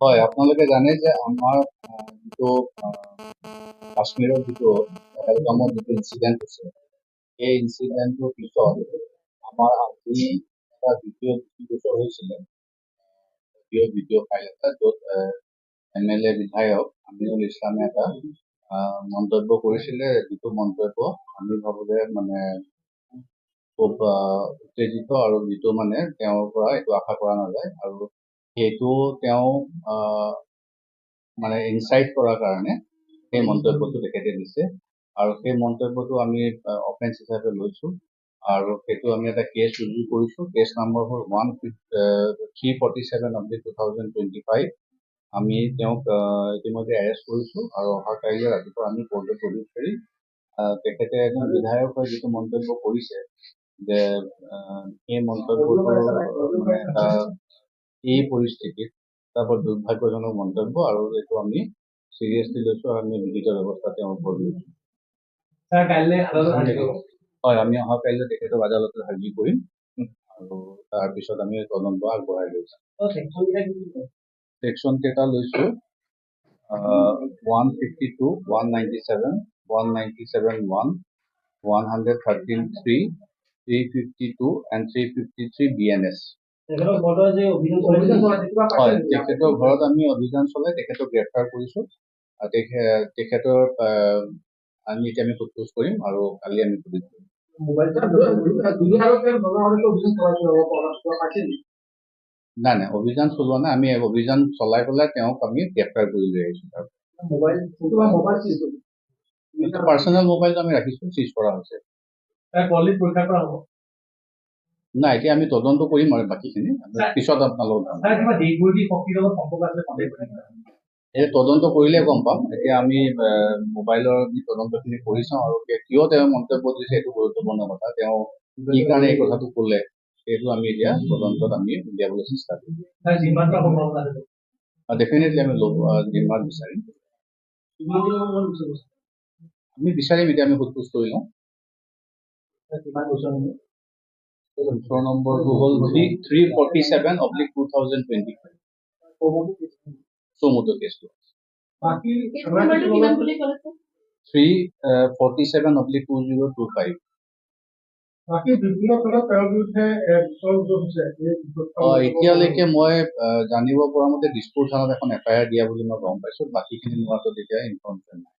হয়, আপোনালোকে জানে যে আমাৰ যিটো কাশ্মীৰৰ যিটো পেহেলগামত যিটো ইনচিডেণ্ট হৈছে, সেই ইনচিডেণ্টটোৰ পিছত আমাৰ আজি এটা ভিডিঅ' ডিষ্ট্ৰিবিউট হৈছিলে, ভিডিঅ' ফাইল এটা, য'ত MLA বিধায়ক আমিনুল ইছলামে এটা মন্তব্য কৰিছিলে, যিটো মন্তব্য আমি ভাবো যে মানে খুব উত্তেজিত আৰু যিটো মানে তেওঁৰ পৰা এইটো আশা কৰা নাযায়, আৰু সেইটো তেওঁ মানে ইনচাইট কৰাৰ কাৰণে সেই মন্তব্যটো তেখেতে দিছে, আৰু সেই মন্তব্যটো আমি অফেন্স হিচাপে লৈছো, আৰু সেইটো আমি এটা কেছ ৰুজু কৰিছো। কেছ নম্বৰ হ'ল 347/2025। আমি তেওঁক ইতিমধ্যে এৰেষ্ট কৰিছো, আৰু অহা কাইলৈ ৰাতিপুৱা আমি কোৰ্টত প্ৰডিউচ কৰি তেখেতে এজন বিধায়ক হৈ যিটো মন্তব্য কৰিছে, যে সেই মন্তব্যটো মানে এটা এই পৰিস্থিতিত এটা বৰ দুৰ্ভাগ্যজনক মন্তব্য, আৰু এইটো আমি চিৰিয়াছলি লৈছো, আৰু আমি বিহিত ব্যৱস্থা তেওঁৰ ওপৰত লৈছো। হয়, আমি অহা কাইলৈ তেখেতক আদালতত হাজিৰ কৰিম, আৰু তাৰপিছত আমি তদন্ত আগবঢ়াই লৈছো। ছেকশ্যন কেইটা লৈছো 152, 197, 197(1), 113(3), 352 and 353 BNS। হয়, তেখেতৰ ঘৰত আমি অভিযান চলাই তেখেতক গ্ৰেপ্তাৰ কৰিছো। তেখেতৰ আমি এতিয়া আমি সোধ-পোছ কৰিম, আৰু কালি আমি পুলিচ কৰিম। নাই নাই, অভিযান চলোৱা নাই, আমি অভিযান চলাই পেলাই তেওঁক আমি গ্ৰেপ্তাৰ কৰি লৈ আহিছো। পাৰ্চনেল মোবাইলটো আমি ৰাখিছো, চিজ কৰা হৈছে। নাই, এতিয়া আমি তদন্ত কৰিম আৰু বাকীখিনি পিছত আপোনালোকক এই তদন্ত কৰিলে গম পাম। এতিয়া আমি মোবাইলৰ তদন্তখিনি কৰি চাওঁ, আৰু কিয় তেওঁ মন্তব্য দিছে সেইটো গুৰুত্বপূৰ্ণ কথা। তেওঁ কি কাৰণে এই কথাটো ক'লে সেইটো আমি এতিয়া তদন্তত আমি উলিয়াবলৈ চেষ্টা কৰিম। ডেফিনেটলি আমি জিম্মাত বিচাৰিম। আমি বিচাৰিম, এতিয়া আমি সোধ-পোছ কৰি লওঁ। গোচৰ নম্বৰটো হ'ল 347/2025। চমুটো কেছটো 347/2025। এতিয়ালৈকে মই জানিব পৰা মতে দিছপুৰ থানাত এখন FIR দিয়া বুলি মই গম পাইছো। বাকীখিনি লোৱাটো তেতিয়া ইনফৰ্মেশ্যন নাই।